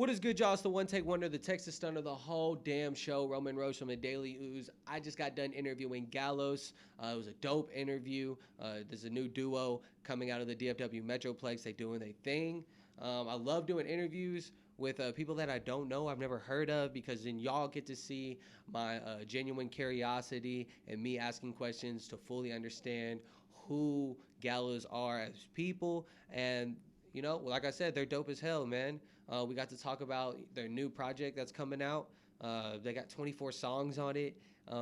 What is good, y'all? It's the One Take Wonder, the Texas Stunner, the whole damn show. Roman Rose from the Daily Ooze. I just got done interviewing Gallows. It was a dope interview. There's a new duo coming out of the DFW Metroplex. They doing their thing. I love doing interviews with people that I don't know, I've never heard of, because then y'all get to see my genuine curiosity and me asking questions to fully understand who Gallows are as people. And you know, like I said, they're dope as hell, man. We got to talk about their new project that's coming out. They got 24 songs on it.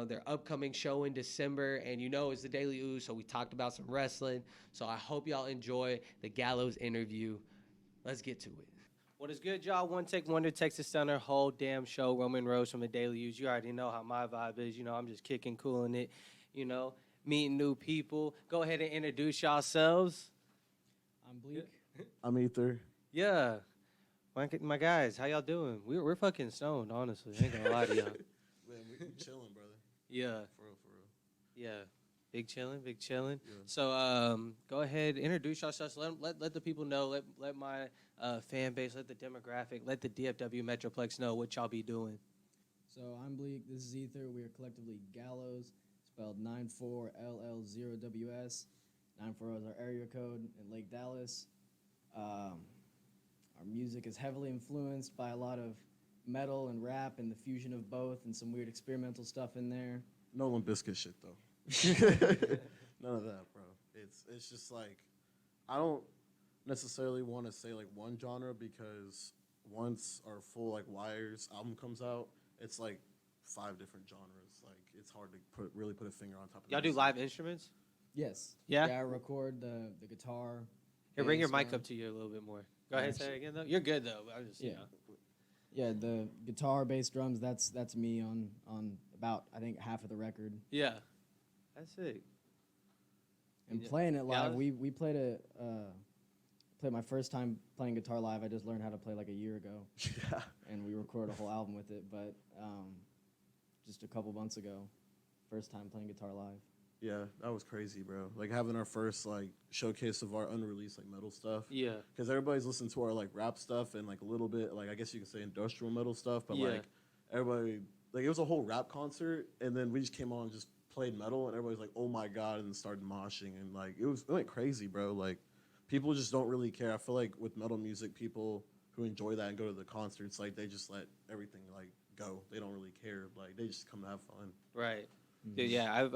Their upcoming show in December, and you know it's the Daily Ooze, so we talked about some wrestling. So I hope y'all enjoy the Gallows interview. Let's get to it. What is good, y'all? One Take Wonder, Texas Stunner, whole damn show. Roman Rose from the Daily Ooze. You already know how my vibe is. You know, I'm just kicking, cooling it. You know, meeting new people. Go ahead and introduce yourselves. I'm Bleak. I'm Ether. Yeah. My guys, how y'all doing? We're fucking stoned, honestly. I ain't gonna lie to y'all. Man, we chilling, brother. Yeah. For real. Yeah. Big chilling. Yeah. So go ahead, introduce yourselves. Let the people know. Let my fan base, let the demographic, let the DFW Metroplex know what y'all be doing. So I'm Bleak. This is Ether. We are collectively Gallows, spelled 94LL0WS. 94 is our area code in Lake Dallas. Our music is heavily influenced by a lot of metal and rap and the fusion of both and some weird experimental stuff in there. No Limp Bizkit shit though. None of that, bro. It's just like I don't necessarily want to say like one genre because once our full like Wires album comes out, it's like 5 different genres. Like it's hard to really put a finger on top of. Y'all do live instruments? Yes. Yeah? Yeah, I record the guitar. Here, bring your bass, mic up to you a little bit more. Go ahead, say it again though. You're good though. I just Yeah. you know. Yeah, the guitar, bass, drums, that's me on about, I think, half of the record. Yeah. That's it. And Yeah. playing it live, Gallows? we played my first time playing guitar live. I just learned how to play like a year ago. Yeah. And we recorded a whole album with it, but just a couple months ago, first time playing guitar live. Yeah, that was crazy, bro. Like having our first like showcase of our unreleased like metal stuff. Yeah. Because everybody's listening to our like rap stuff and like a little bit like I guess you could say industrial metal stuff, but Yeah. like everybody like it was a whole rap concert and then we just came on and just played metal and everybody's like, oh my god, and started moshing and like it went crazy, bro. Like people just don't really care. I feel like with metal music, people who enjoy that and go to the concerts, like they just let everything like go. They don't really care. Like they just come to have fun. Right. Mm-hmm. Dude, yeah,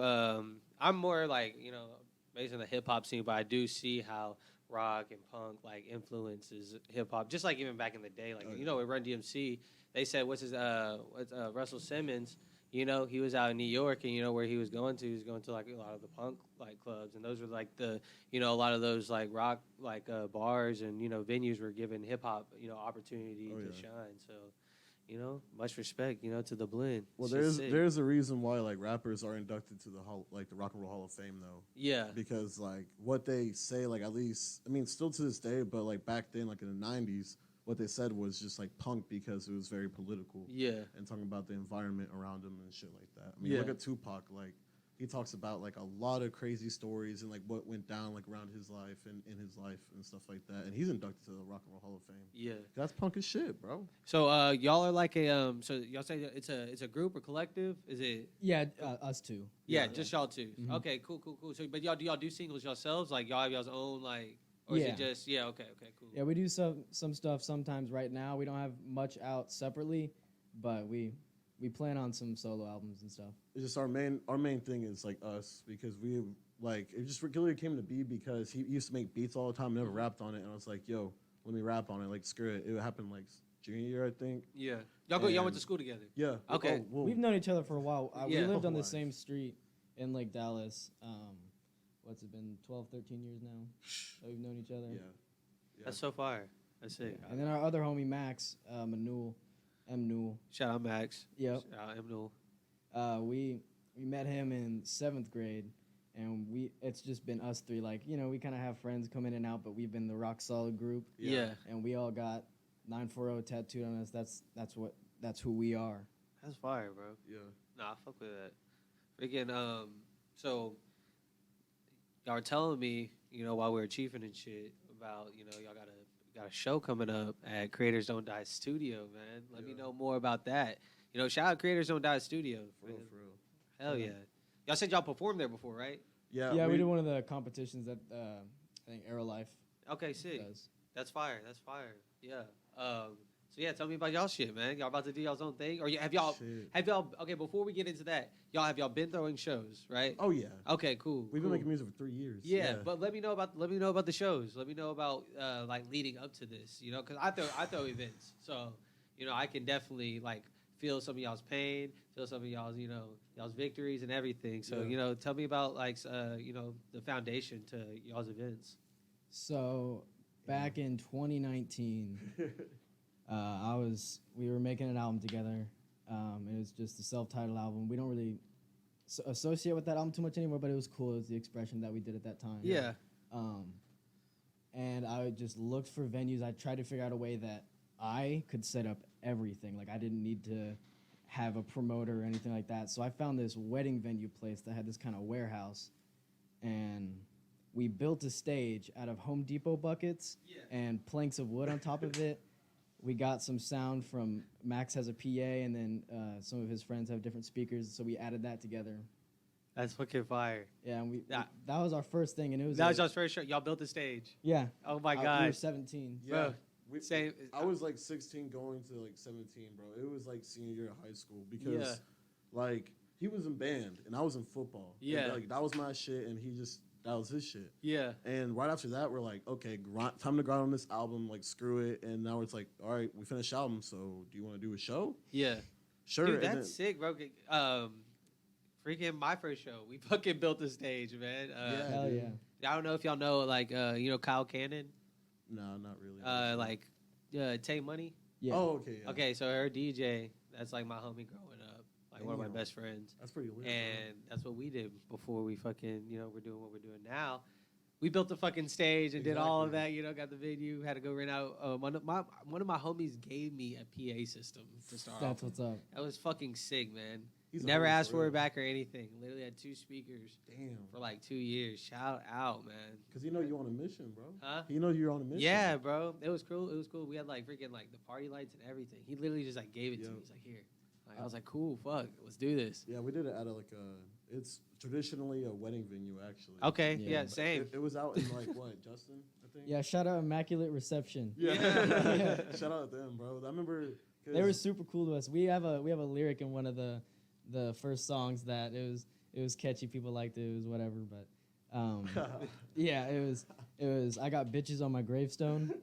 I'm more like, you know, based on the hip hop scene, but I do see how rock and punk like influences hip hop. Just like even back in the day, like you know, with Run DMC, they said Russell Simmons, you know, he was out in New York and you know where he was going to like a lot of the punk like clubs, and those were like the, you know, a lot of those like rock like bars and you know venues were giving hip hop, you know, opportunity to shine. So, you know, much respect, you know, to the blend. Well, Shit's sick. there's a reason why like rappers are inducted to the Rock and Roll Hall of Fame though. Yeah. Because like what they say, like at least I mean still to this day, but like back then, like in the '90s, what they said was just like punk because it was very political. Yeah. And talking about the environment around them and shit like that. I mean, Yeah. look at Tupac, like he talks about like a lot of crazy stories and like what went down like around his life and in his life and stuff like that. And he's inducted to the Rock and Roll Hall of Fame. Yeah. That's punk as shit, bro. So y'all are like a so y'all say it's a group or collective? Is it? Yeah, us two. Yeah, just y'all 2 Mhm. Okay, cool. So, but y'all do singles yourselves? Like y'all have y'all's own like, or is Yeah. it just okay, cool. Yeah, we do some stuff sometimes. Right now, we don't have much out separately, but we plan on some solo albums and stuff. It's just our main thing is like us because we like it just really came to be because he used to make beats all the time, never rapped on it, and I was like, yo, let me rap on it. Like screw it. It happened like junior year, I think. Yeah, y'all went to school together. Yeah. Okay. Oh, well, We've known each other for a while. We Yeah. lived on the Life. same street in Lake Dallas. What's it been, 12, 13 years now that we've known each other? yeah. That's so fire. That's it. And then our other homie, Max, Manul, M. Newell. Shout out Max. Yep. Shout out Emnul. We met him in 7th grade, and it's just been us three. Like, you know, we kind of have friends come in and out, but we've been the rock solid group. Yeah. And we all got 940 tattooed on us. That's who we are. That's fire, bro. Yeah. Nah, I fuck with that. Again, so y'all were telling me, you know, while we were chiefing and shit about, you know, y'all got a got a show coming up at Creators Don't Die Studio, man. Let me Yeah. know more about that. You know, shout out Creators Don't Die Studio. For real, for real. Hell Yeah. yeah. Y'all said y'all performed there before, right? Yeah, we did one of the competitions that I think Aerolife Okay, sick. does. That's fire. That's fire. Yeah. So yeah, tell me about y'all shit, man. Y'all about to do y'all's own thing, or have y'all? Shit. Have y'all? Okay, before we get into that, have y'all been throwing shows, right? Oh yeah. Okay, cool. We've cool. been making music for 3 years. Yeah, but let me know about the shows. Let me know about like leading up to this, you know, because I throw events, so you know I can definitely like feel some of y'all's pain, feel some of y'all's y'all's victories and everything. So Yeah. you know, tell me about like you know the foundation to y'all's events. So back in 2019, we were making an album together. It was just a self-titled album. We don't really associate with that album too much anymore, but it was cool. It was the expression that we did at that time. Yeah. And I just looked for venues. I tried to figure out a way that I could set up everything. Like I didn't need to have a promoter or anything like that. So I found this wedding venue place that had this kind of warehouse, and we built a stage out of Home Depot buckets and planks of wood on top of it. We got some sound from Max has a PA, and then some of his friends have different speakers, so we added that together. That's fucking fire. Yeah, and that was our first thing, and it was That was y'all's first show. Y'all built the stage. yeah. Oh my We were god. 17. Yeah. Same. I was like 16 going to like 17, bro. It was like senior year of high school because like he was in band and I was in football. Yeah. And, like that was my shit and that was his shit. Yeah. And right after that, we're like, okay, time to grind on this album. Like, screw it. And now it's like, all right, we finished the album. So, do you want to do a show? Yeah. Sure. Dude, that's sick, bro. Freaking my first show, we fucking built the stage, man. Hell dude. yeah. I don't know if y'all know, like, you know, Kyle Cannon, No, not really. like, Tay Money. Yeah. Oh, okay. Yeah. Okay, so her DJ, that's like my homie growing up, like one of my Damn. best friends. That's pretty lit. And that's what we did before we fucking, you know, we're doing what we're doing now. We built the fucking stage and did all of Exactly. that, you know, got the venue, had to go rent out. One of my homies gave me a PA system to start That's off with. what's up. That was fucking sick, man. He's a Never homie asked for for real. it back or anything. Literally had 2 speakers Damn. for like 2 years. Shout out, man. Because you know you're on a mission, bro. Huh? You know you're on a mission. Yeah, bro. It was cool. It was cool. We had like freaking like the party lights and everything. He literally just like gave it to Yeah. me. He's like, here. Like, I was like, cool, fuck, let's do this. Yeah, we did it at it's traditionally a wedding venue, actually. Okay, Yeah. yeah, same. It was out in like, what, Justin, I think? Yeah, shout out Immaculate Reception. Yeah. Yeah. Shout out to them, bro. I remember. They were super cool to us. We have a lyric in one of the first songs that it was catchy. People liked it. It was whatever, but yeah, it was. I got bitches on my gravestone,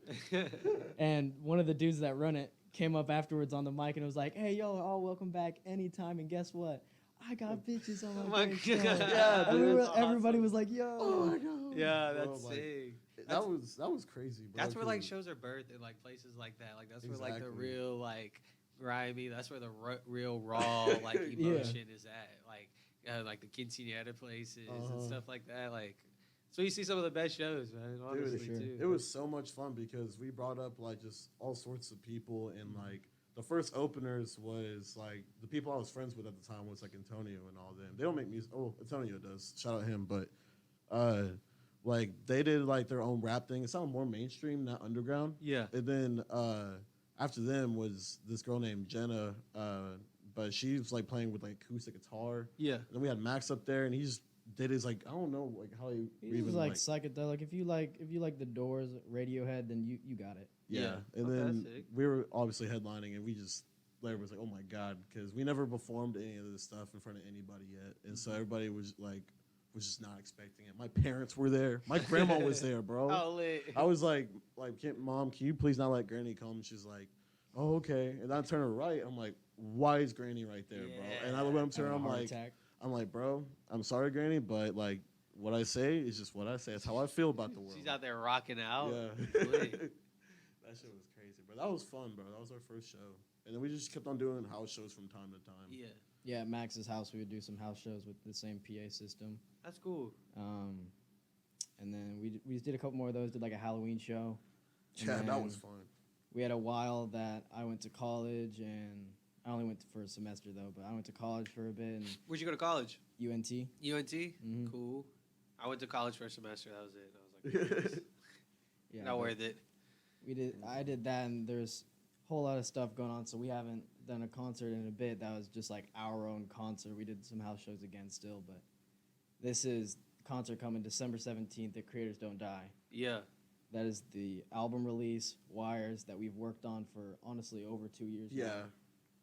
and one of the dudes that run it came up afterwards on the mic and it was like, "Hey, yo, all welcome back anytime." And guess what? I got bitches on Oh my my gravestone. God. Yeah, And dude, that's everybody awesome. was like, "Yo." Oh my god. Yeah, Bro, that's like, sick. That was crazy, bro. That's where like 'cause- shows are birthed in like places like that. Like that's where like the Exactly. real like grimy. That's where the real raw like Yeah. emotion is at. Like the quinceañera places and stuff like that. Like so you see some of the best shows, man. Honestly, sure. too. It was so much fun because we brought up like just all sorts of people and like the first openers was like the people I was friends with at the time was like Antonio and all them. They don't make music. Oh, Antonio does. Shout out him, but like they did like their own rap thing. It sounded more mainstream, not underground. Yeah. And then after them was this girl named Jenna, but she was like playing with like acoustic guitar. Yeah. And then we had Max up there, and he just did his like I don't know like how he He even was like psychedelic. If you like the Doors, Radiohead, then you got it. yeah. Yeah. And Okay, then that's sick. we were obviously headlining, and we just later was like, oh my god, because we never performed any of this stuff in front of anybody yet, and so everybody was just not expecting it. My parents were there. My grandma was there, bro. Oh, lit. I was like, Mom, can you please not let Granny come? She's like, oh, okay. And I turn her right. I'm like, why is Granny right there, bro? And I went up to her. Having a I'm heart like, attack. bro, I'm sorry, Granny, but like what I say is just what I say. It's how I feel about the world. She's out there rocking out. Yeah. Lit. That shit was crazy, bro. That was fun, bro. That was our first show. And then we just kept on doing house shows from time to time. Yeah. Yeah, at Max's house, we would do some house shows with the same PA system. That's cool. And then we just did a couple more of those. Did like a Halloween show. And Yeah, that then was fun. We had a while that I went to college, and I only went for a semester though. But I went to college for a bit, and Where'd you go to college? UNT. UNT? Mhm. Cool. I went to college for a semester. That was it. I was like, Yeah, not but worth it. I did that, and there's a whole lot of stuff going on, so we haven't done a concert in a bit. That was just like our own concert. We did some house shows again still, but this is concert coming December 17th at Creators Don't Die. Yeah. That is the album release, Wires, that we've worked on for honestly over 2 years Yeah. now.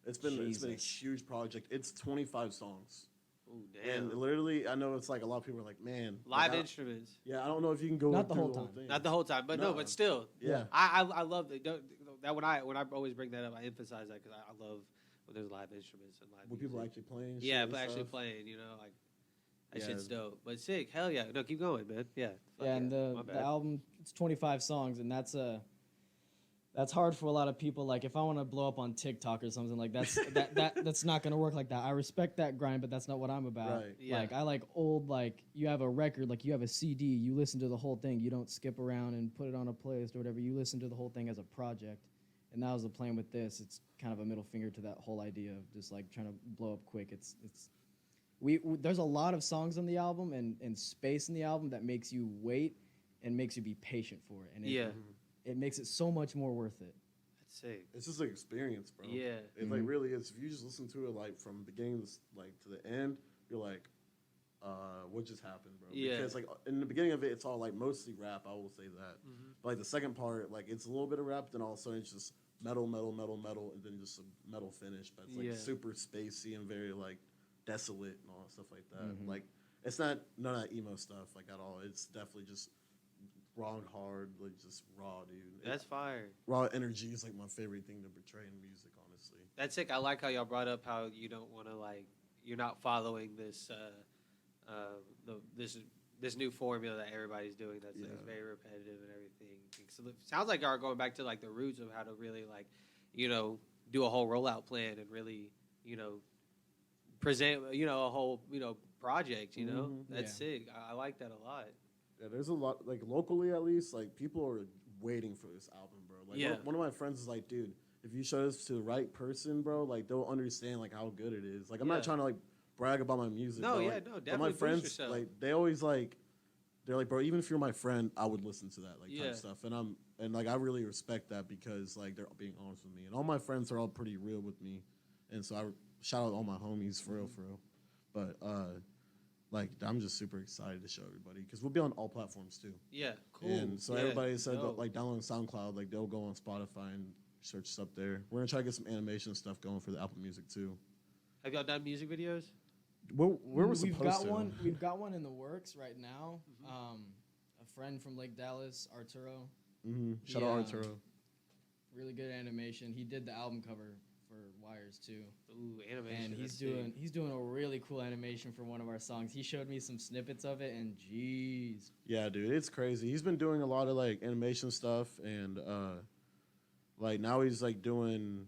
It's been a Jesus. huge project. It's 25 songs. Oh damn. And literally, I know it's like a lot of people are like, man. Live like, instruments. Yeah, I don't know if you can go Not the through whole the whole time. thing. Not the whole time, but no, No. but still. Yeah. I love that when I always bring that up, I emphasize that because I love when there's live instruments and live When music. people actually playing. Yeah, shit but and actually stuff. playing, you know, like that Yeah. shit's dope. But sick, hell yeah. No, keep going, man. Yeah. Fuck Yeah, and my the bad. album, it's 25 songs, and that's hard for a lot of people. Like, if I want to blow up on TikTok or something, like that's not gonna work like that. I respect that grind, but that's not what I'm about. Right. Yeah. Like, I like old, like, you have a record, like you have a CD, you listen to the whole thing. You don't skip around and put it on a playlist or whatever. You listen to the whole thing as a project. And that was the plan with this. It's kind of a middle finger to that whole idea of just like trying to blow up quick. There's a lot of songs on the album and space in the album that makes you wait and makes you be patient for it. And Yeah. it makes it so much more worth it. That's sick. It's just an experience, bro. Yeah. It like really is. If you just listen to it like from beginning like to the end, you're like, what just happened, bro? Yeah. Because like in the beginning of it, it's all like mostly rap. I will say that. But like the second part, like it's a little bit of rap, then all of a sudden it's just metal, and then just a metal finish. But it's like Yeah. super spacey and very like desolate and all that stuff like that. Like it's not none of that emo stuff like at all. It's definitely just raw and hard, like just raw, dude. That's fire. Raw energy is like my favorite thing to portray in music, honestly. That's sick. I like how y'all brought up how you don't want to like you're not following this this new formula that everybody's doing that's like, very repetitive and everything. So it sounds like y'all going back to like the roots of how to really like do a whole rollout plan and really present a whole project. That's sick. I like that a lot. Yeah, there's a lot, like locally at least, like people are waiting for this album, bro. Like Yeah. one of my friends is like, dude, if you show this to the right person, bro, like they'll understand like how good it is. Like I'm Yeah. not trying to like brag about my music. No, but, yeah, like, no, but definitely my boost friends, yourself. like they always like, they're like, bro, even if you're my friend, I would listen to that like type Yeah. of stuff. And like I really respect that because like they're being honest with me, and all my friends are all pretty real with me, and so I shout out all my homies for real, But like I'm just super excited to show everybody because we'll be on all platforms too. Yeah, cool. And so Yeah, everybody said dope. like download SoundCloud, like they'll go on Spotify and search us up there. We're gonna try to get some animation stuff going for the Apple Music too. Have y'all done music videos? Where we're supposed got to. one. We've got one in the works right now. A friend from Lake Dallas, Arturo, Shout out Arturo. really good animation. He did the album cover for Wires too. Ooh, animation. And that's sick. he's doing a really cool animation for one of our songs. He showed me some snippets of it, and jeez, Yeah, dude, it's crazy. He's been doing a lot of like animation stuff, and like now he's like doing.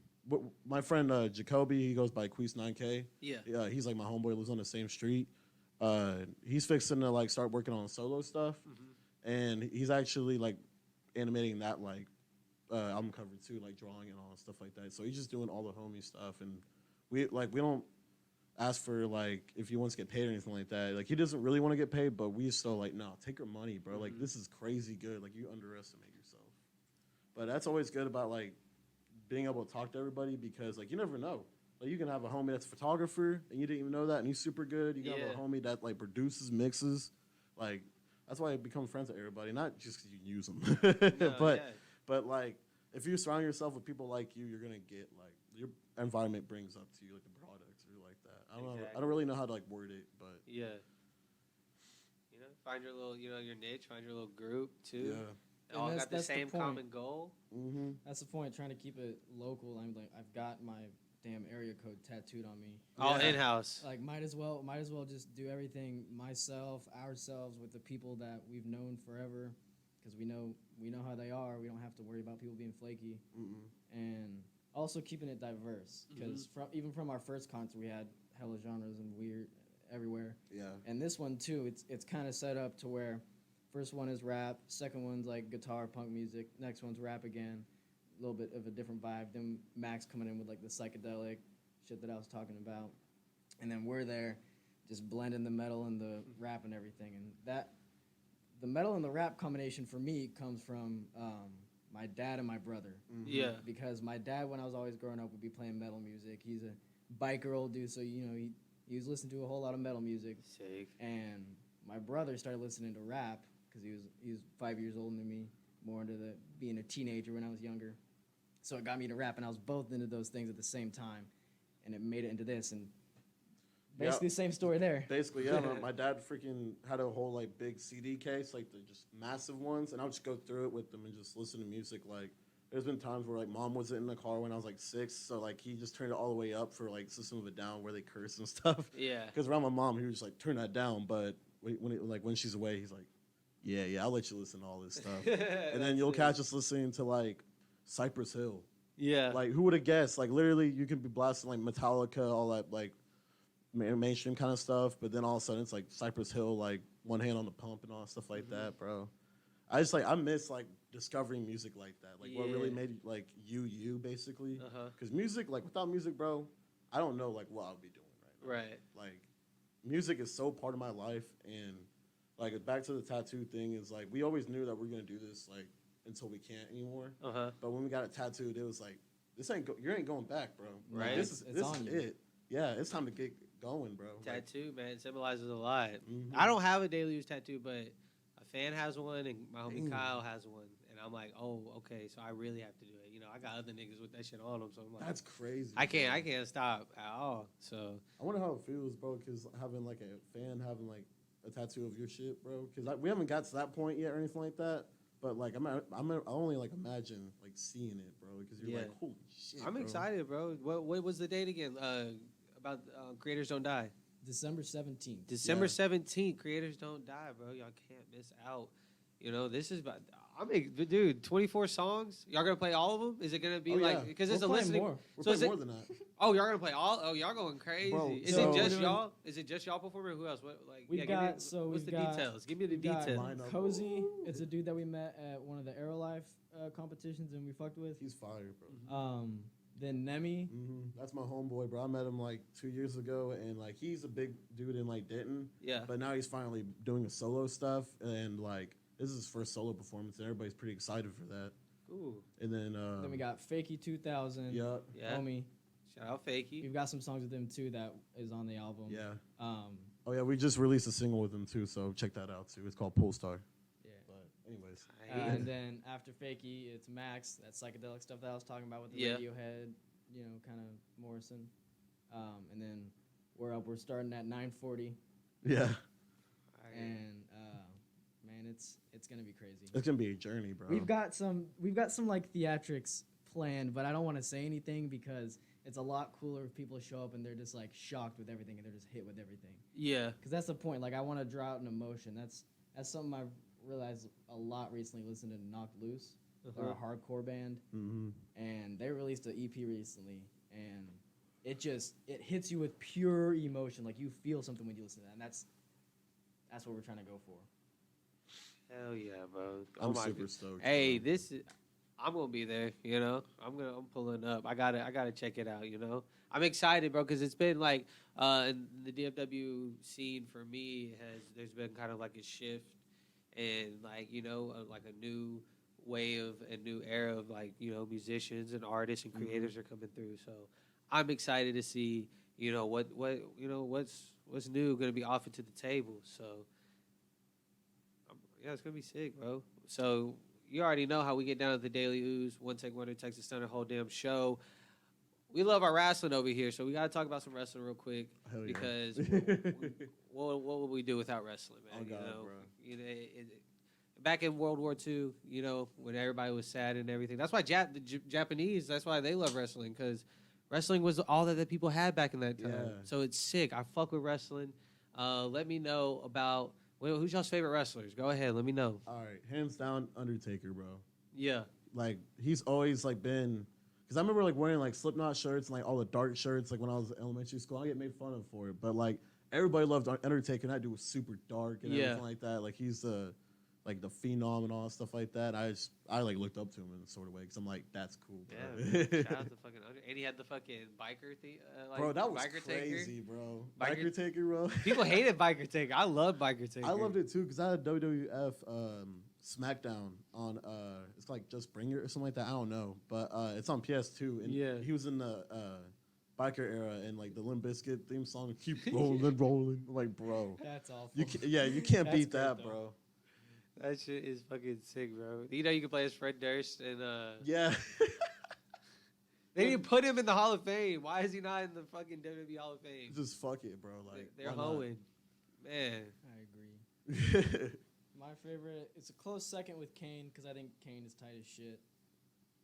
My friend Jacoby, he goes by Queese 9K. Yeah. He's like my homeboy, lives on the same street. He's fixing to like start working on solo stuff, and he's actually like animating that like album cover too, like drawing and all stuff like that. So he's just doing all the homie stuff, and we don't ask for like if he wants to get paid or anything like that. Like he doesn't really want to get paid, but we still like no, take your money, bro. Like this is crazy good. Like you underestimate yourself, but that's always good about like being able to talk to everybody because like you never know. Like you can have a homie that's a photographer and you didn't even know that, and he's super good. You can have a homie that like produces mixes, like that's why I become friends with everybody, not just because you can use them, but like if you surround yourself with people like you, you're gonna get like your environment brings up to you like the products or like that. I don't know. I don't really know how to like word it, but yeah. Find your little your niche, find your little group too. yeah. All And got the that's the same point. common goal. that's the point. Trying to keep it local. I'm like, I've got my damn area code tattooed on me. All in house. Like, might as well just do everything ourselves with the people that we've known forever, because we know how they are. We don't have to worry about people being flaky, and also keeping it diverse. Because even from our first concert, we had hella genres and weird everywhere. Yeah. And this one too, it's kind of set up to where first one is rap, second one's like guitar punk music, next one's rap again, a little bit of a different vibe. Then Max coming in with like the psychedelic shit that I was talking about, and then we're there just blending the metal and the rap and everything. And that the metal and the rap combination for me comes from my dad and my brother. Yeah. Because my dad, when I was always growing up, would be playing metal music. He's a biker old dude, so he was listening to a whole lot of metal music. Sick. And my brother started listening to rap because he was 5 years older than me, more into being a teenager when I was younger. So it got me to rap, and I was both into those things at the same time, and it made it into this. And basically, same story there. Basically, yeah. My dad freaking had a whole like big CD case, like the just massive ones, and I would just go through it with them and just listen to music. Like, there's been times where like mom was in the car when I was like 6, so like he just turned it all the way up for like System of a Down where they curse and stuff. Yeah. Because around my mom, he was just like turn that down, but when she's away, he's like, yeah, I'll let you listen to all this stuff. And then you'll catch us listening to like Cypress Hill. Yeah. Like, who would have guessed? Like, literally, you could be blasting like Metallica, all that like mainstream kind of stuff, but then all of a sudden it's like Cypress Hill, like One Hand on the Pump and all that stuff like that, bro. I miss like discovering music like that, like what really made like you basically. Because music, like without music, bro, I don't know like what I would be doing right now. Right. Like, music is so part of my life, and like back to the tattoo thing is like we always knew that we're gonna do this like until we can't anymore. But when we got it tattooed, it was like you ain't going back, bro. Right. Like, this is on you. it. Yeah, it's time to get going, bro. Tattoo, man, it symbolizes a lot. I don't have a daily use tattoo, but a fan has one, and my homie Kyle has one, and I'm like, oh, okay, so I really have to do it. You know, I got other niggas with that shit on them, so I'm like, That's crazy. I can't stop at all. So I wonder how it feels, bro, because having like a fan having like a tattoo of your shit, bro, because we haven't got to that point yet or anything like that. But like I only like imagine like seeing it, bro, because you're like, holy shit. I'm excited, bro. What was the date again? About Creators Don't Die. December 17th. December 17th. Creators Don't Die, bro. Y'all can't miss out. You know, this is about. Dude, 24 songs. Y'all gonna play all of them? Is it gonna be because it's a listening? We're playing more than that. Oh, y'all gonna play all? Oh, y'all going crazy. Bro, is it just y'all? Is it just y'all performing? Who else? What like? What's the details? Give me the details. Cozy. It's a dude that we met at one of the Aerolife competitions and we fucked with. He's fire, bro. Then Nemi. That's my homeboy, bro. I met him like 2 years ago, and like he's a big dude in like Denton. Yeah. But now he's finally doing the solo stuff, and like this is his first solo performance, and everybody's pretty excited for that. Ooh. And then we got Fakey 2000. Yeah. Homie. Shout out Fakey. We've got some songs with him too that is on the album. Yeah. Oh yeah, we just released a single with him too, so check that out too. It's called Polestar. Yeah. But anyways. And then after Fakey, it's Max, that psychedelic stuff that I was talking about with the Radiohead, kind of Morrison. And then we're starting at 9:40. Yeah. And man, it's gonna be crazy. It's gonna be a journey, bro. We've got some like theatrics planned, but I don't want to say anything because it's a lot cooler if people show up and they're just like shocked with everything and they're just hit with everything. Yeah. Because that's the point. Like I want to draw out an emotion. That's something I've realized a lot recently. Listening to Knocked Loose, they're a hardcore band, and they released an EP recently, and it hits you with pure emotion. Like you feel something when you listen to that, and that's what we're trying to go for. Hell yeah, bro! I'm super stoked. Hey, I'm gonna be there. You know, I'm pulling up. I gotta check it out. You know, I'm excited, bro, because it's been like in the DFW scene for me there's been kind of like a shift and like like a new wave, a new era of like musicians and artists and creators are coming through. So I'm excited to see what's new gonna be offered to the table. So. Yeah, it's going to be sick, bro. So you already know how we get down at the Daily Ooze, One Take Wonder, Texas Thunder, whole damn show. We love our wrestling over here, so we got to talk about some wrestling real quick. Hell yeah. Because what would we do without wrestling, man? Oh, God, bro. Back in World War II, when everybody was sad and everything. That's why the Japanese, that's why they love wrestling, because wrestling was all that the people had back in that time. Yeah. So it's sick. I fuck with wrestling. Let me know about... Well, who's y'all's favorite wrestlers? Go ahead, let me know. All right, hands down, Undertaker, bro. Yeah. Like, he's always, like, been... Because I remember, like, wearing, like, Slipknot shirts and, like, all the dark shirts, like, when I was in elementary school. I get made fun of for it. But, like, everybody loved Undertaker, and that dude was super dark and everything like that. Like, he's the phenom and all that stuff like that. I like, looked up to him in a sort of way, because I'm like, that's cool, bro. Yeah, shout out to fucking Undertaker. And he had the fucking biker thing. Bro, that was biker crazy, taker. bro. Biker Taker, bro. People hated Biker Taker. I love Biker Taker. I loved it, too, because I had a WWF SmackDown on it's like Just Bring It or something like that. I don't know, but it's on PS2, and Yeah. he was in the biker era, and like the Limp Bizkit theme song, keep rolling, rolling. I'm like, bro, That's awful. you can't That's beat great, that, though. bro. That shit is fucking sick, bro. You know you can play as Fred Durst and Yeah, they didn't put him in the Hall of Fame. Why is he not in the fucking WWE Hall of Fame? just fuck it, bro. Like They're why not? hoeing. Man. I agree. My favorite, it's a close second with Kane because I think Kane is tight as shit.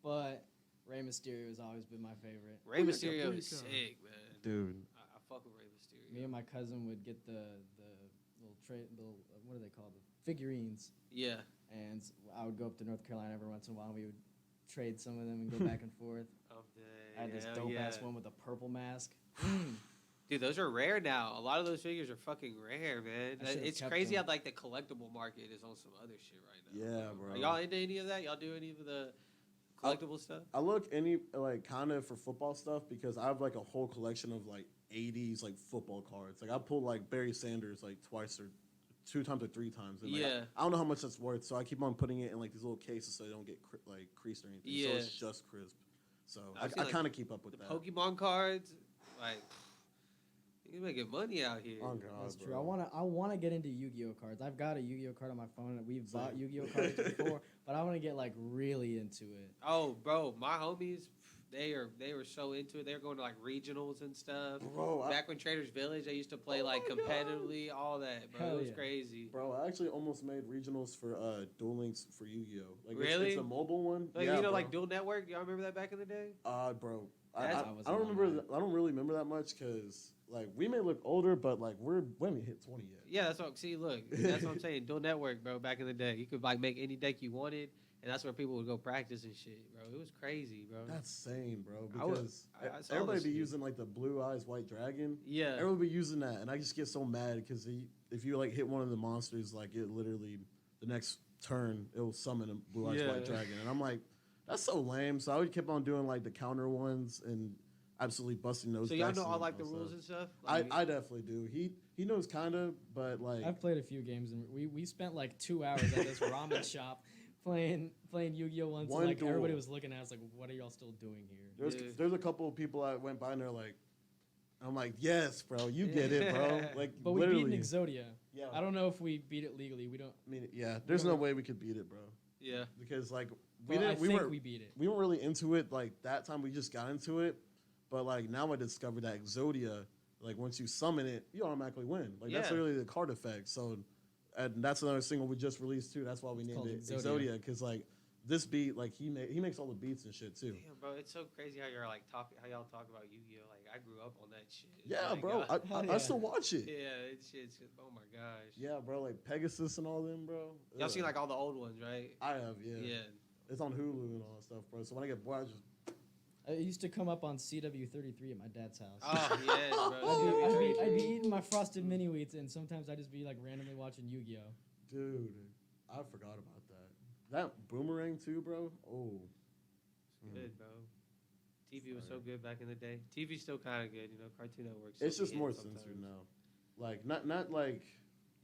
But Rey Mysterio has always been my favorite. Rey Mysterio is sick, man. Dude. I fuck with Rey Mysterio. Me and my cousin would get the little what are they called? The figurines. Yeah. And I would go up to North Carolina every once in a while and we would trade some of them and go back and forth. I had this dope ass one with a purple mask. Dude, those are rare now. A lot of those figures are fucking rare, man. I should've It's kept crazy them. how like the collectible market is on some other shit right now. Yeah, bro. Are y'all into any of that? Y'all do any of the collectible stuff? I look any like kind of for football stuff because I have like a whole collection of like 80s like football cards. Like I pulled like Barry Sanders like twice or 2 times or 3 times. And, like, Yeah. I don't know how much that's worth, so I keep on putting it in like these little cases so they don't get like creased or anything. Yeah. So it's just crisp. So I've I seen, like, kind of keep up with The that. Pokemon cards, like you're making money out here. Oh god, That's bro. true. I wanna get into Yu-Gi-Oh cards. I've got a Yu-Gi-Oh card on my phone and we've bought Same. Yu-Gi-Oh cards before, but I wanna get like really into it. Oh, bro, my homies, they were so into it. They were going to like regionals and stuff. Bro, Back when Traders Village, they used to play Oh like my God. competitively, all that, bro. Hell It was yeah. crazy. Bro, I actually almost made regionals for Duel Links for Yu-Gi-Oh. Like Really? It's a mobile one. Like yeah, you know, bro. like Dual Network. Y'all remember that back in the day? Bro, That's- I don't remember. I don't really remember that much because like we may look older, but like we haven't hit 20 yet. Yeah, that's what. See, look, that's what I'm saying. Dual Network, bro. Back in the day, you could like make any deck you wanted, and that's where people would go practice and shit, bro. It was crazy, bro. That's sane, bro. I would- Because I saw everybody this be shit. using like the Blue Eyes White Dragon. Yeah. Everybody be using that, and I just get so mad because if you like hit one of the monsters, like it literally the next turn it will summon a Blue Eyes Yeah. White Dragon, and I'm like, that's so lame. So I would keep on doing like the counter ones and absolutely busting those. So y'all decks know all and like the stuff. rules and stuff. I Like, definitely do. He knows kind of, but like I've played a few games and we spent like 2 hours at this ramen shop playing Yu-Gi-Oh once. One And, like duel. everybody was looking at us like, what are y'all still doing here? there's a couple of people I went by and they're like, I'm like, yes, bro, you get it, bro. Like But we literally, beat Exodia. yeah. I don't know if we beat it legally. We don't. I mean, yeah. There's no way we could beat it, bro. yeah. Because like We I think weren't we beat it. we weren't really into it like that time. We just got into it, but like now I discovered that Exodia, like once you summon it, you automatically win. Like that's Yeah. literally the card effect. So, and that's another single we just released too. That's why we named called it Exodia. Exodia because like this beat, like he makes all the beats and shit too. Damn, bro, it's so crazy how you're like how y'all talk about Yu-Gi-Oh. Like I grew up on that shit. Yeah, Like, bro. Hell I yeah. still watch it. yeah, it's shit's just, oh my gosh. Yeah, bro. Like Pegasus and all them, bro. Y'all Ugh. seen like all the old ones, right? I have, yeah. Yeah. It's on Hulu and all that stuff, bro. So when I get bored, I just It used to come up on CW33 at my dad's house. Oh yes, bro. I'd be eating my frosted mini wheats, and sometimes I'd just be like randomly watching Yu-Gi-Oh. dude, I forgot about that. That boomerang too, bro. Oh, Good, bro. TV was so good back in the day. TV's still kind of good, you know. Cartoon Network's. it's still just be more hitting censored sometimes. now. Like not like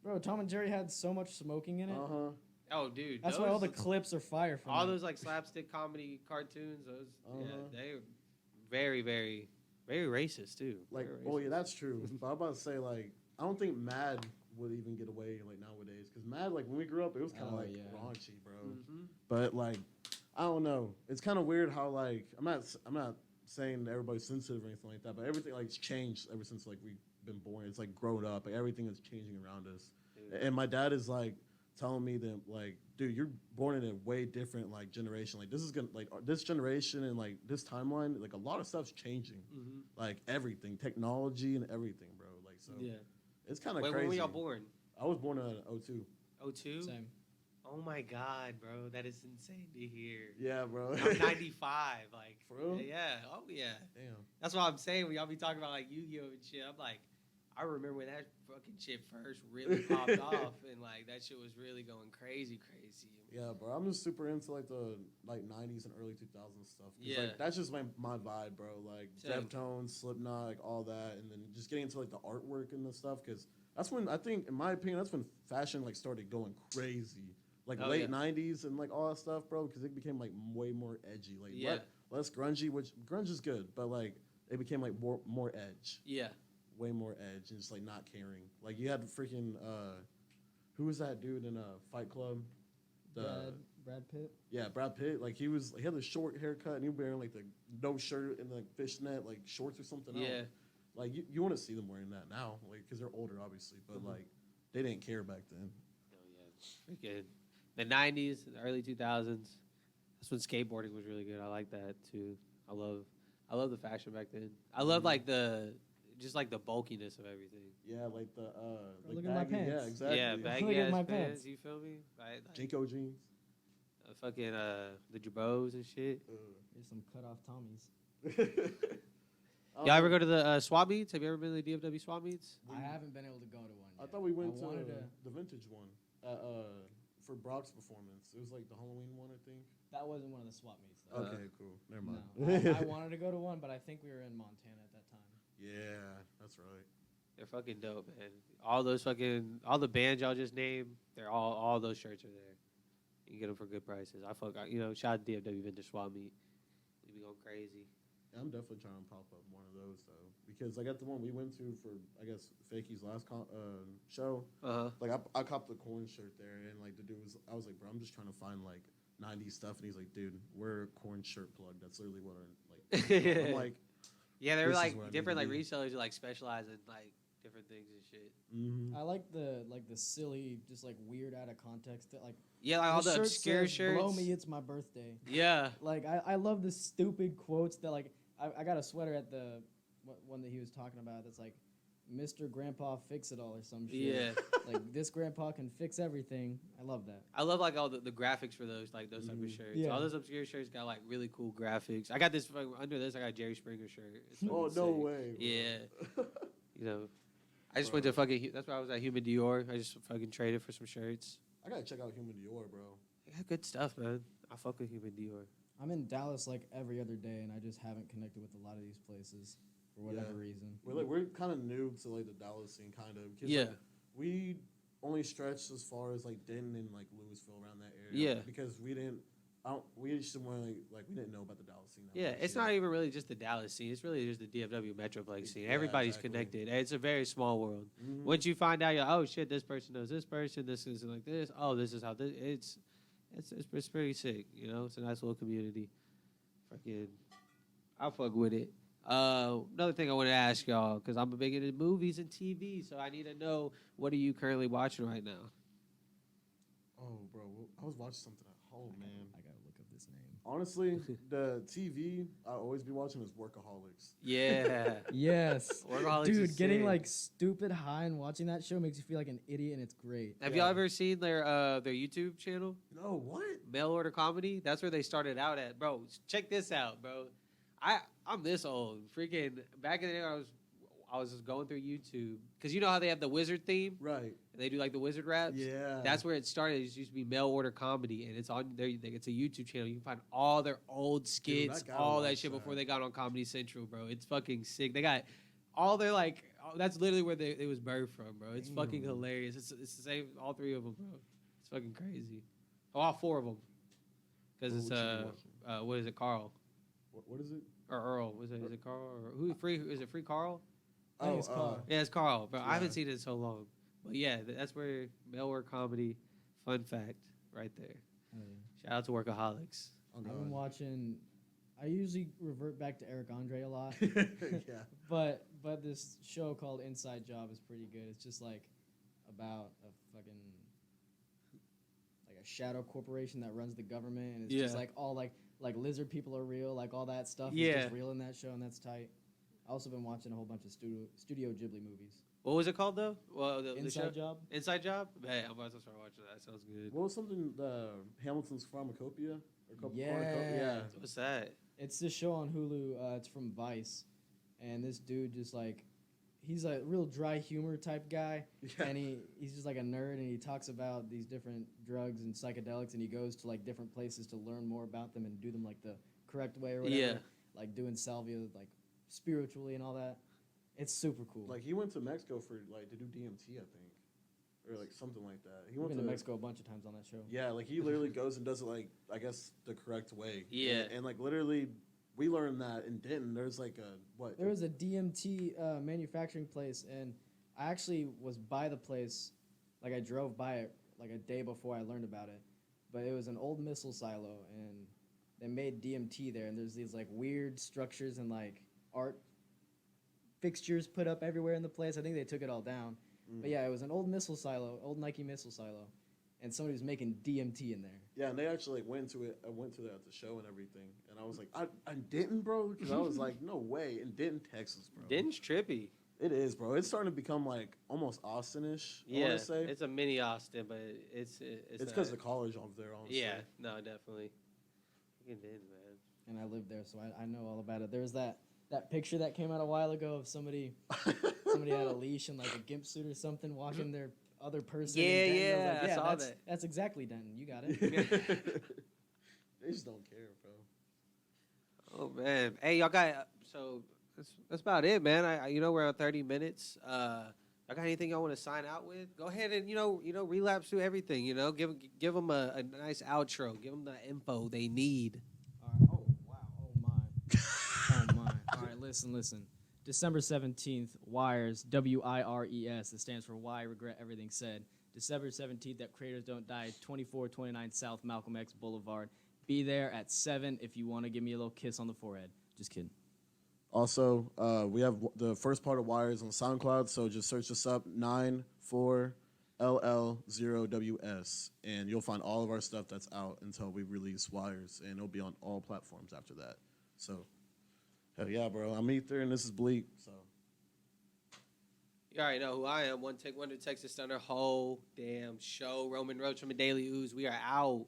Bro, Tom and Jerry had so much smoking in it. huh. Oh, dude. That's why all the clips are fire from all it. those like slapstick comedy cartoons. Those, yeah, Uh-huh. they were very, very, very racist too. Like Very oh yeah, racist. that's true. But I'm about to say like I don't think Mad would even get away like nowadays because Mad like when we grew up it was kind of Oh, like yeah. raunchy, bro. Mhm. But like I don't know. It's kind of weird how like I'm not saying that everybody's sensitive or anything like that, but everything like it's changed ever since like we've been born. It's like grown up. Like, everything is changing around us. Dude. And my dad is like telling me that like, dude, you're born in a way different like generation. Like this is gonna like this generation and like this timeline. Like a lot of stuff's changing. Mhm. Like everything, technology and everything, bro. Like so, Yeah. it's kind of Wait, crazy. when were y'all born? I was born in 02. 02? Same. Oh my god, bro, that is insane to hear. Yeah, bro. I'm 95, like. For real? Yeah. Oh yeah. Damn. That's what I'm saying when y'all be talking about like Yu-Gi-Oh and shit. I'm like, I remember when that fucking shit first really popped off, and like that shit was really going crazy. Yeah, bro. I'm just super into like the like 90s and early 2000s stuff. 'Cause, Yeah. Like, that's just my vibe, bro. Like Same. Deftones, Slipknot, like all that, and then just getting into like the artwork and the stuff. Because that's when I think, in my opinion, that's when fashion like started going crazy. like Oh, late yeah. '90s and like all that stuff, bro. Because it became like way more edgy, like Yeah. less grungy. Which grunge is good, but like it became like more edge, Yeah. way more edge, and just like not caring. Like you had freaking who was that dude in Fight Club? Brad Pitt. Yeah, Brad Pitt. Like he had the short haircut and he was wearing like the no shirt and like fishnet like shorts or something. Yeah. else. Like you want to see them wearing that now, like because they're older, obviously, but like they didn't care back then. Oh, yeah. Freaking the 90s, the early 2000s. That's when skateboarding was really good. I like that too. I love the fashion back then. I love like the bulkiness of everything. Yeah, like the like look at my baggy- pants. Yeah, exactly. Yeah, Look baggy at ass my pants. pants. You feel me? Like, Jinko jeans. fucking the jabos and shit. Here's some cut off Tommies. Y'all ever go to the swap meets? Have you ever been to the DFW swap meets? I haven't been able to go to one. I Yet. thought we went to wanted the vintage one for Brock's performance. It was like the Halloween one, I think. That wasn't one of the swap meets. Though. Okay, cool. Never mind. No, I wanted to go to one, but I think we were in Montana at that time. Yeah, that's right. They're fucking dope, man. All the bands y'all just named, they're all those shirts are there. You can get them for good prices. Shout out to DFW Vintage Swap Meet. We be going crazy. Yeah, I'm definitely trying to pop up one of those though, because I got the one we went to for I guess Fakey's last show. Like I copped the corn shirt there, and like the dude I was like, bro, I'm just trying to find like '90s stuff, and he's like, dude, we're a corn shirt plug. That's literally what I'm like. Yeah, they're This is like where I need different to like be. resellers who like specialize in like different things and shit. Mm-hmm. I like the silly, just like weird out of context. Like Yeah, like all the shirt obscure says, shirts. Blow me, it's my birthday. Yeah. Like I love the stupid quotes that like I got a sweater at the one that he was talking about that's like Mr. Grandpa Fix It All or some shit. Yeah. Like this grandpa can fix everything. I love that. I love like all the graphics for those type of shirts. Yeah. All those obscure shirts got like really cool graphics. I got this under this. I got a Jerry Springer shirt. It's Oh fucking no sick. way. Bro. Yeah. I just went to fucking. That's why I was at Human Dior. I just fucking traded for some shirts. I gotta check out Human Dior, bro. They got good stuff, man. I fuck with Human Dior. I'm in Dallas like every other day, and I just haven't connected with a lot of these places for whatever reason. We're kind of new to like the Dallas scene, kind of. Yeah. Like, we only stretched as far as like Denton and like Louisville around that area. Yeah. Because we just weren't like we didn't know about the Dallas scene. that Yeah, much it's yet. not even really just the Dallas scene. It's really just the DFW Metroplex scene. Yeah, Everybody's exactly. connected. It's a very small world. Mhm. Once you find out, you're like, oh shit, this person knows this person. This is like this. Oh, this is how this. It's pretty sick. You know, it's a nice little community. Fucking, I'll fuck with it. Another thing I want to ask y'all, because I'm a big into movies and TV, so I need to know, what are you currently watching right now? Oh, bro, I was watching something at home, man. I gotta look up this name. Honestly, the TV I always be watching is Workaholics. Yeah. Yes. Workaholics Dude, is getting sick. like stupid high and watching that show makes you feel like an idiot, and it's great. Have Yeah. y'all ever seen their YouTube channel? No, what? Mail order comedy. That's where they started out at, bro. Check this out, bro. I'm this old. Freaking back in the day, I was just going through YouTube because you know how they have the wizard theme. Right. They do like the wizard raps. Yeah. That's where it started. It used to be mail order comedy, and it's on there. It's a YouTube channel. You can find all their old skits, gotta all that watch shit that. before they got on Comedy Central, bro. It's fucking sick. They got all their like. That's literally where it was birthed from, bro. It's fucking Damn. hilarious. It's the same. All three of them, bro. It's fucking crazy. Oh, all four of them. Because What it's would you be what is it, Carl What is it? or Earl? Is it Carl or who? Is it Free Carl? I think it's Carl. Yeah, it's Carl, bro. I haven't Yeah. seen it in so long. But yeah, that's where mail order comedy. Fun fact, right there. Oh, yeah. Shout out to Workaholics. Oh, I've been God. watching. I usually revert back to Eric Andre a lot, Yeah. but this show called Inside Job is pretty good. It's just like about a fucking like a shadow corporation that runs the government, and it's just Yeah. like all like lizard people are real, like all that stuff is Yeah. just real in that show, and that's tight. I also been watching a whole bunch of Studio Ghibli movies. What was it called though? Well, the show? Inside Job. Inside Job. Hey, I'm about to start watching that. Sounds good. What was something? Hamilton's Pharmacopoeia. Yeah. Yeah. What's that? It's this show on Hulu. It's from Vice, and this dude just like, he's a real dry humor type guy, Yeah. and he's just like a nerd, and he talks about these different drugs and psychedelics, and he goes to like different places to learn more about them and do them like the correct way or whatever. Yeah. Like doing salvia like spiritually and all that. It's super cool. Like he went to Mexico for like to do DMT, I think. or like something like that. He I've went been to Mexico a bunch of times on that show. Yeah, like he literally goes and does it like I guess the correct way. Yeah. And like literally, we learned that in Denton. There's like a what? There was a DMT manufacturing place, and I actually was by the place. Like I drove by it like a day before I learned about it, but it was an old missile silo, and they made DMT there. And there's these like weird structures and like art fixtures put up everywhere in the place. I think they took it all down. But yeah, it was an old missile silo, old Nike missile silo, and somebody was making DMT in there. Yeah, and they actually like went to it. I went to that at the show and everything, and I was like, I didn't, bro, because I was like, no way, in Denton, Texas, bro. Denton's trippy. It is, bro. It's starting to become like almost Austinish. I Yeah, want to say it's a mini Austin, but it's because of the college over there. Honestly. Yeah, no, definitely. Freaking Denton, man. And I lived there, so I know all about it. There was that picture that came out a while ago of somebody had a leash and like a gimp suit or something walking their other person. Yeah, in Denton. yeah, I was like, I saw that's, that. That's exactly Denton. You got it. They just don't care, bro. Oh man, hey, y'all got so that's about it, man. We're on 30 minutes. Y'all got anything y'all want to sign out with? Go ahead and relapse through everything. Give them a nice outro. Give them the info they need. Oh wow! Oh my! Oh my! All right, listen. December 17th, Wires, WIRES. It stands for Why Regret Everything Said. December 17th at Creators Don't Die, 2429 South Malcolm X Boulevard. Be there at 7 if you want to give me a little kiss on the forehead. Just kidding. Also, we have the first part of Wires on SoundCloud, so just search us up, 94LL0WS, and you'll find all of our stuff that's out until we release Wires, and it'll be on all platforms after that. So, hell yeah, bro. I'm Ether, and this is Bleak, so. You already know who I am. One Take Wonder Texas Thunder. Whole damn show. Roman Roach from the Daily Ooze. We are out.